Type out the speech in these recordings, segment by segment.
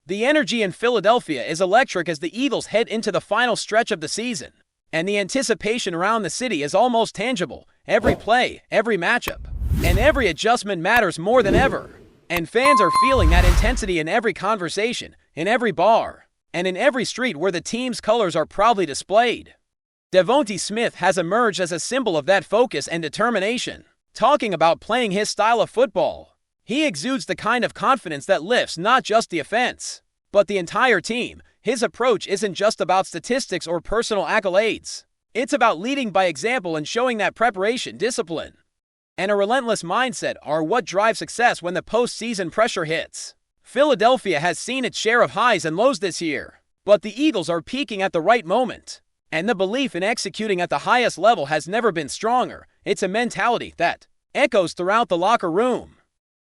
The energy in Philadelphia is electric as the Eagles head into the final stretch of the season, and the anticipation around the city is almost tangible. Every play, every matchup, and every adjustment matters more than ever. And fans are feeling that intensity in every conversation, in every bar, and in every street where the team's colors are proudly displayed. Devontae Smith has emerged as a symbol of that focus and determination. Talking about playing his style of football, he exudes the kind of confidence that lifts not just the offense, but the entire team. His approach isn't just about statistics or personal accolades. It's about leading by example and showing that preparation, discipline, and a relentless mindset are what drive success when the postseason pressure hits. Philadelphia has seen its share of highs and lows this year, but the Eagles are peaking at the right moment, and the belief in executing at the highest level has never been stronger. It's a mentality that echoes throughout the locker room.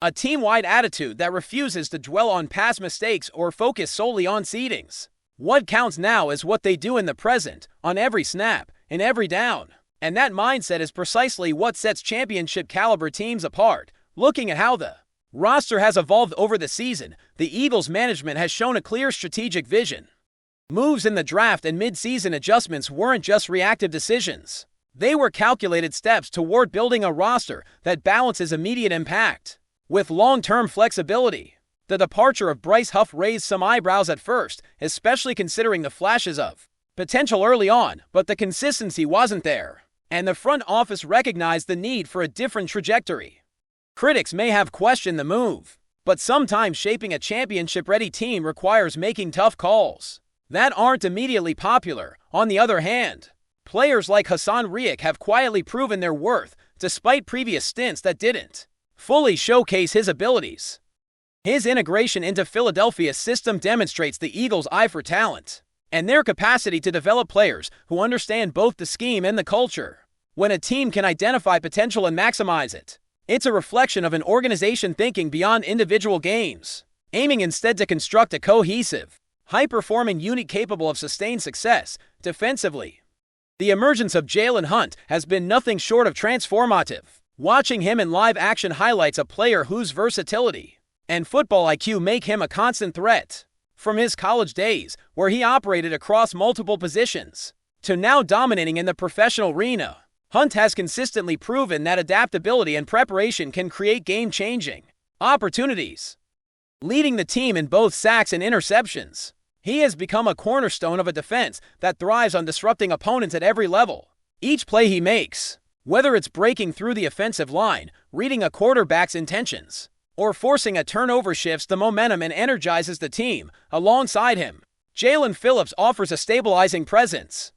A team-wide attitude that refuses to dwell on past mistakes or focus solely on seedings. What counts now is what they do in the present, on every snap, in every down. And that mindset is precisely what sets championship-caliber teams apart. Looking at how the roster has evolved over the season, the Eagles' management has shown a clear strategic vision. Moves in the draft and mid-season adjustments weren't just reactive decisions. They were calculated steps toward building a roster that balances immediate impact with long-term flexibility. The departure of Bryce Huff raised some eyebrows at first, especially considering the flashes of potential early on, but the consistency wasn't there, and the front office recognized the need for a different trajectory. Critics may have questioned the move, but sometimes shaping a championship-ready team requires making tough calls that aren't immediately popular. On the other hand, players like Hassan Riek have quietly proven their worth despite previous stints that didn't fully showcase his abilities. His integration into Philadelphia's system demonstrates the Eagles' eye for talent and their capacity to develop players who understand both the scheme and the culture. When a team can identify potential and maximize it, it's a reflection of an organization thinking beyond individual games, aiming instead to construct a cohesive, high-performing unit capable of sustained success defensively. The emergence of Jalen Hurts has been nothing short of transformative. Watching him in live action highlights a player whose versatility and football IQ make him a constant threat. From his college days, where he operated across multiple positions, to now dominating in the professional arena, Hurts has consistently proven that adaptability and preparation can create game-changing opportunities. Leading the team in both sacks and interceptions, he has become a cornerstone of a defense that thrives on disrupting opponents at every level. Each play he makes, whether it's breaking through the offensive line, reading a quarterback's intentions, or forcing a turnover, shifts the momentum and energizes the team. Alongside him, Jalen Phillips offers a stabilizing presence.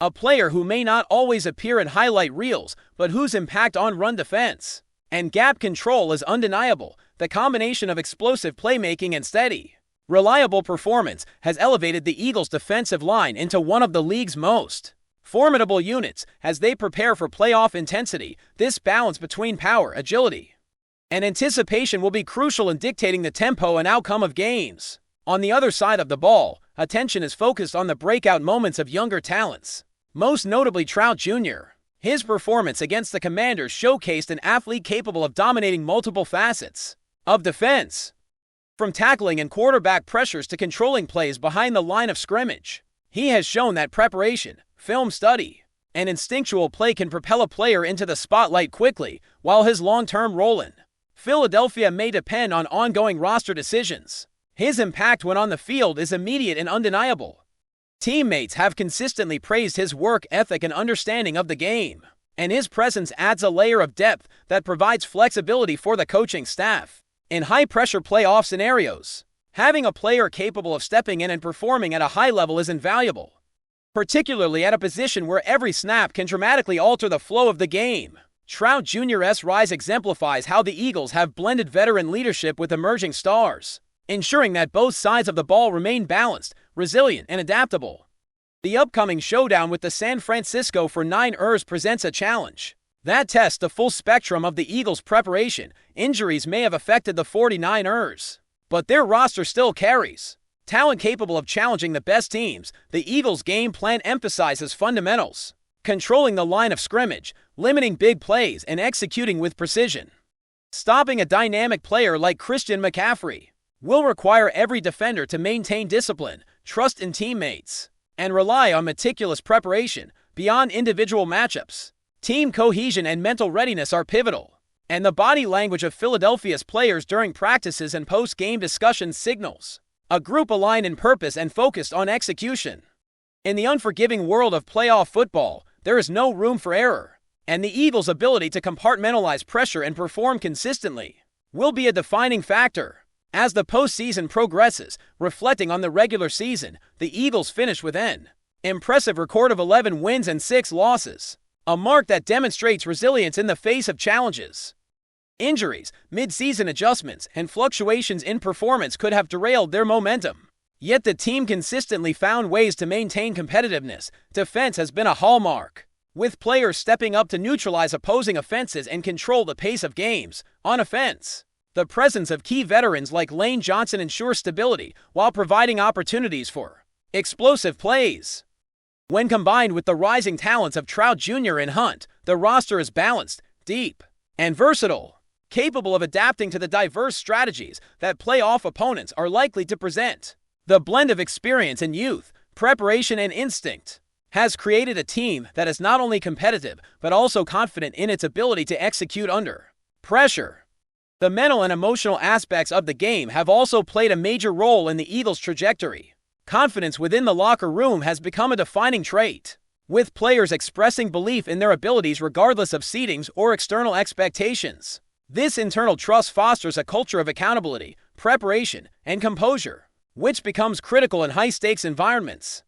A player who may not always appear in highlight reels, but whose impact on run defense and gap control is undeniable. The combination of explosive playmaking and steady, reliable performance has elevated the Eagles' defensive line into one of the league's most formidable units as they prepare for playoff intensity. This balance between power, agility, and anticipation will be crucial in dictating the tempo and outcome of games. On the other side of the ball, attention is focused on the breakout moments of younger talents, most notably Trout Jr. His performance against the Commanders showcased an athlete capable of dominating multiple facets of defense, from tackling and quarterback pressures to controlling plays behind the line of scrimmage. He has shown that preparation, film study, and instinctual play can propel a player into the spotlight quickly. While his long-term role in Philadelphia may depend on ongoing roster decisions, his impact when on the field is immediate and undeniable. Teammates have consistently praised his work ethic and understanding of the game, and his presence adds a layer of depth that provides flexibility for the coaching staff. In high-pressure playoff scenarios, having a player capable of stepping in and performing at a high level is invaluable, particularly at a position where every snap can dramatically alter the flow of the game. Trout Jr.'s rise exemplifies how the Eagles have blended veteran leadership with emerging stars, ensuring that both sides of the ball remain balanced, resilient, and adaptable. The upcoming showdown with the San Francisco 49ers presents a challenge that tests the full spectrum of the Eagles' preparation. Injuries may have affected the 49ers, but their roster still carries talent capable of challenging the best teams. The Eagles' game plan emphasizes fundamentals, controlling the line of scrimmage, limiting big plays, and executing with precision. Stopping a dynamic player like Christian McCaffrey will require every defender to maintain discipline, trust in teammates, and rely on meticulous preparation beyond individual matchups. Team cohesion and mental readiness are pivotal, and the body language of Philadelphia's players during practices and post-game discussions signals a group aligned in purpose and focused on execution. In the unforgiving world of playoff football, there is no room for error, and the Eagles' ability to compartmentalize pressure and perform consistently will be a defining factor. As the postseason progresses, reflecting on the regular season, the Eagles finish with an impressive record of 11 wins and 6 losses, a mark that demonstrates resilience in the face of challenges. Injuries, mid-season adjustments, and fluctuations in performance could have derailed their momentum. Yet the team consistently found ways to maintain competitiveness. Defense has been a hallmark, with players stepping up to neutralize opposing offenses and control the pace of games. On offense, the presence of key veterans like Lane Johnson ensures stability while providing opportunities for explosive plays. When combined with the rising talents of Trout Jr. and Hunt, the roster is balanced, deep, and versatile, capable of adapting to the diverse strategies that playoff opponents are likely to present. The blend of experience and youth, preparation and instinct, has created a team that is not only competitive but also confident in its ability to execute under pressure. The mental and emotional aspects of the game have also played a major role in the Eagles' trajectory. Confidence within the locker room has become a defining trait, with players expressing belief in their abilities regardless of seedings or external expectations. This internal trust fosters a culture of accountability, preparation, and composure, which becomes critical in high-stakes environments.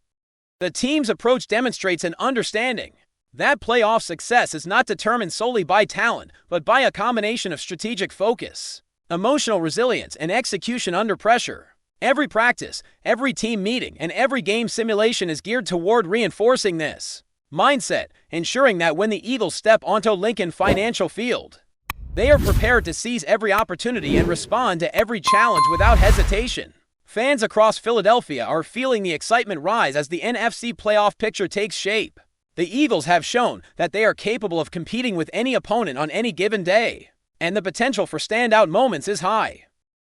The team's approach demonstrates an understanding that playoff success is not determined solely by talent, but by a combination of strategic focus, emotional resilience, and execution under pressure. Every practice, every team meeting, and every game simulation is geared toward reinforcing this mindset, ensuring that when the Eagles step onto Lincoln Financial Field, they are prepared to seize every opportunity and respond to every challenge without hesitation. Fans across Philadelphia are feeling the excitement rise as the NFC playoff picture takes shape. The Eagles have shown that they are capable of competing with any opponent on any given day, and the potential for standout moments is high.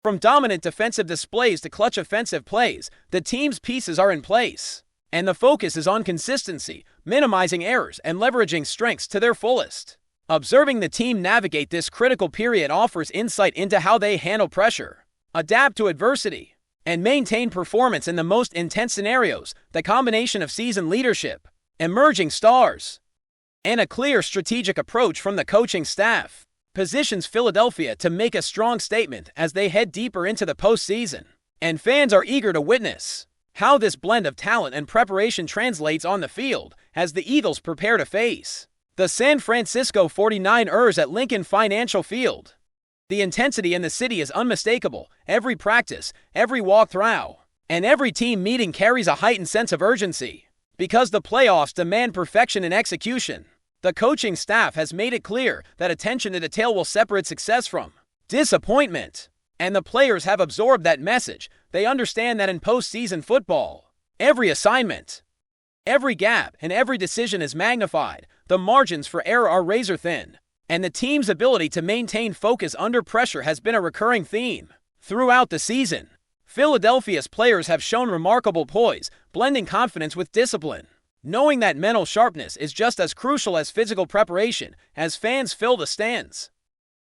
From dominant defensive displays to clutch offensive plays, the team's pieces are in place, and the focus is on consistency, minimizing errors, and leveraging strengths to their fullest. Observing the team navigate this critical period offers insight into how they handle pressure, adapt to adversity, and maintain performance in the most intense scenarios. The combination of seasoned leadership, emerging stars, and a clear strategic approach from the coaching staff positions Philadelphia to make a strong statement as they head deeper into the postseason. And fans are eager to witness how this blend of talent and preparation translates on the field as the Eagles prepare to face the San Francisco 49ers at Lincoln Financial Field. The intensity in the city is unmistakable. Every practice, every walkthrough, and every team meeting carries a heightened sense of urgency. Because the playoffs demand perfection in execution, the coaching staff has made it clear that attention to detail will separate success from disappointment. And the players have absorbed that message. They understand that in postseason football, every assignment, every gap, and every decision is magnified. The margins for error are razor thin, and the team's ability to maintain focus under pressure has been a recurring theme throughout the season. Philadelphia's players have shown remarkable poise, blending confidence with discipline, knowing that mental sharpness is just as crucial as physical preparation. As fans fill the stands,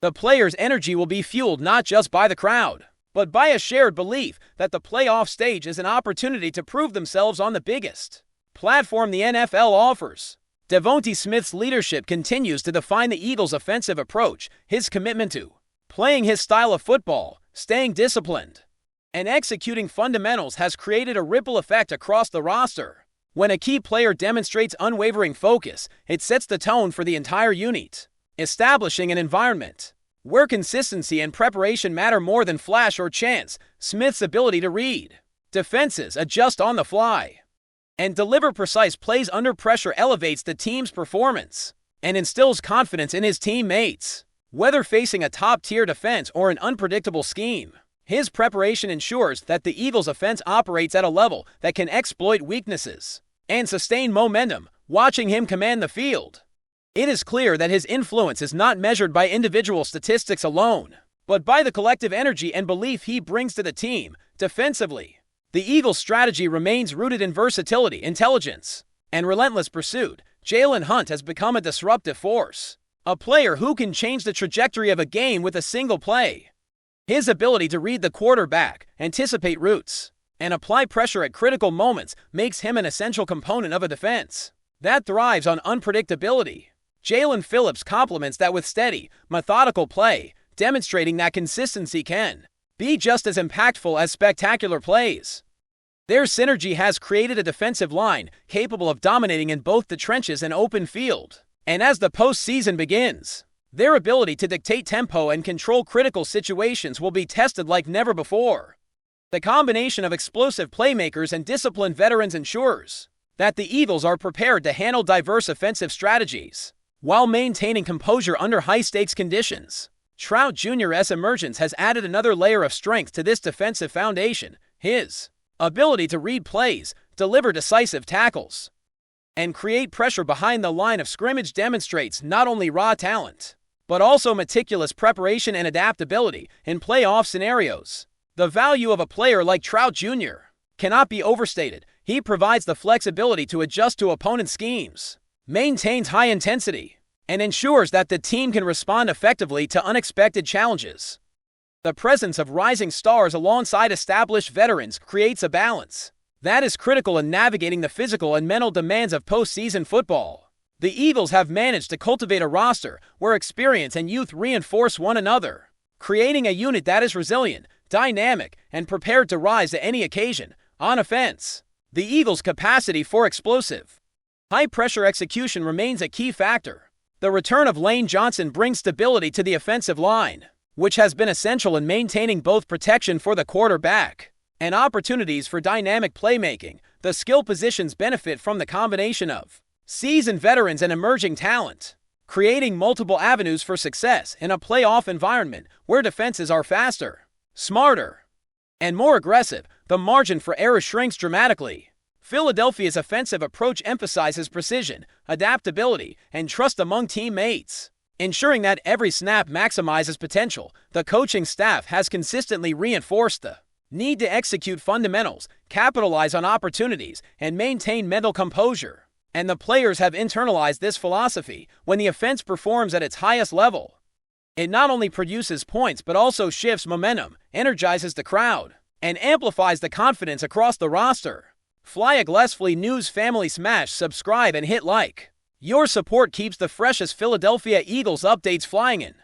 the players' energy will be fueled not just by the crowd, but by a shared belief that the playoff stage is an opportunity to prove themselves on the biggest platform the NFL offers. Devontae Smith's leadership continues to define the Eagles' offensive approach. His commitment to playing his style of football, staying disciplined, and executing fundamentals has created a ripple effect across the roster. When a key player demonstrates unwavering focus, it sets the tone for the entire unit, establishing an environment where consistency and preparation matter more than flash or chance. Smith's ability to read defenses, adjust on the fly, and deliver precise plays under pressure elevates the team's performance and instills confidence in his teammates. Whether facing a top-tier defense or an unpredictable scheme, his preparation ensures that the Eagles' offense operates at a level that can exploit weaknesses and sustain momentum. Watching him command the field, it is clear that his influence is not measured by individual statistics alone, but by the collective energy and belief he brings to the team. Defensively, the Eagles' strategy remains rooted in versatility, intelligence, and relentless pursuit. Jalen Hurts has become a disruptive force, a player who can change the trajectory of a game with a single play. His ability to read the quarterback, anticipate routes, and apply pressure at critical moments makes him an essential component of a defense that thrives on unpredictability. Jalen Phillips complements that with steady, methodical play, demonstrating that consistency can be just as impactful as spectacular plays. Their synergy has created a defensive line capable of dominating in both the trenches and open field. And as the postseason begins, their ability to dictate tempo and control critical situations will be tested like never before. The combination of explosive playmakers and disciplined veterans ensures that the Eagles are prepared to handle diverse offensive strategies while maintaining composure under high-stakes conditions. Trout Jr.'s emergence has added another layer of strength to this defensive foundation. His ability to read plays, deliver decisive tackles, and create pressure behind the line of scrimmage demonstrates not only raw talent, but also meticulous preparation and adaptability in playoff scenarios. The value of a player like Trout Jr. cannot be overstated. He provides the flexibility to adjust to opponent schemes, maintains high intensity, and ensures that the team can respond effectively to unexpected challenges. The presence of rising stars alongside established veterans creates a balance that is critical in navigating the physical and mental demands of postseason football. The Eagles have managed to cultivate a roster where experience and youth reinforce one another, creating a unit that is resilient, dynamic, and prepared to rise to any occasion. On offense, the Eagles' capacity for explosive, high-pressure execution remains a key factor. The return of Lane Johnson brings stability to the offensive line, which has been essential in maintaining both protection for the quarterback and opportunities for dynamic playmaking. The skill positions benefit from the combination of seasoned veterans and emerging talent, creating multiple avenues for success in a playoff environment where defenses are faster, smarter, and more aggressive. The margin for error shrinks dramatically. Philadelphia's offensive approach emphasizes precision, adaptability, and trust among teammates, ensuring that every snap maximizes potential. The coaching staff has consistently reinforced the need to execute fundamentals, capitalize on opportunities, and maintain mental composure. And the players have internalized this philosophy. When the offense performs at its highest level, it not only produces points but also shifts momentum, energizes the crowd, and amplifies the confidence across the roster. FlyEaglesFly News family, smash subscribe and hit like. Your support keeps the freshest Philadelphia Eagles updates flying in.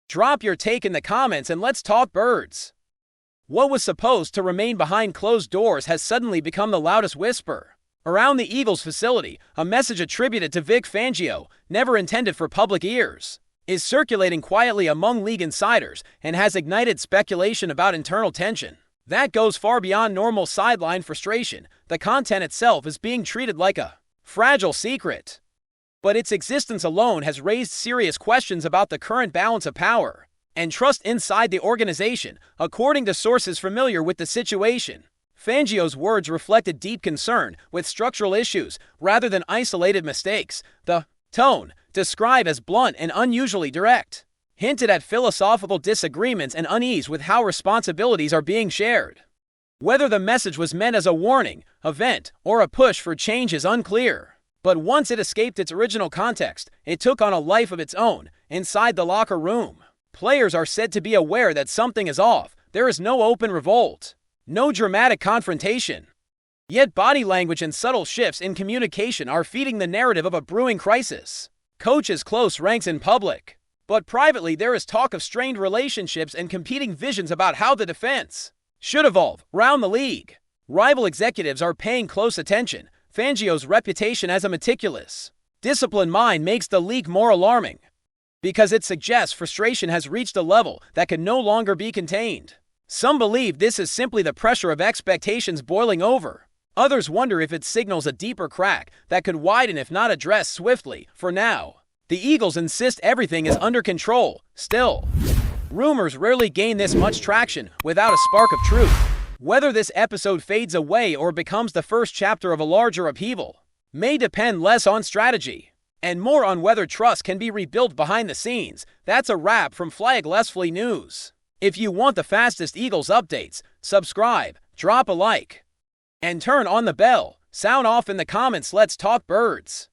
Drop your take in the comments and let's talk birds. What was supposed to remain behind closed doors has suddenly become the loudest whisper around the Eagles facility. A message attributed to VIC Fangio, never intended for public ears, is circulating quietly among league insiders and has ignited speculation about internal tension that goes far beyond normal sideline frustration. The content itself is being treated like a fragile secret, but its existence alone has raised serious questions about the current balance of power and trust inside the organization. According to sources familiar with the situation, Fangio's words reflected deep concern with structural issues rather than isolated mistakes. The tone, described as blunt and unusually direct, hinted at philosophical disagreements and unease with how responsibilities are being shared. Whether the message was meant as a warning, a vent, or a push for change is unclear. But once it escaped its original context, it took on a life of its own inside the locker room. Players are said to be aware that something is off. There is no open revolt, no dramatic confrontation. Yet body language and subtle shifts in communication are feeding the narrative of a brewing crisis. Coaches close ranks in public, but privately there is talk of strained relationships and competing visions about how the defense should evolve. Around the league, rival executives are paying close attention. Fangio's reputation as a meticulous, disciplined mind makes the leak more alarming, because it suggests frustration has reached a level that can no longer be contained. Some believe this is simply the pressure of expectations boiling over. Others wonder if it signals a deeper crack that could widen if not addressed swiftly. For now, the Eagles insist everything is under control. Still, rumors rarely gain this much traction without a spark of truth. Whether this episode fades away or becomes the first chapter of a larger upheaval may depend less on strategy and more on whether trust can be rebuilt behind the scenes. That's a wrap from FlyEaglesFly News. If you want the fastest Eagles updates, subscribe, drop a like, and turn on the bell. Sound off in the comments. Let's talk birds.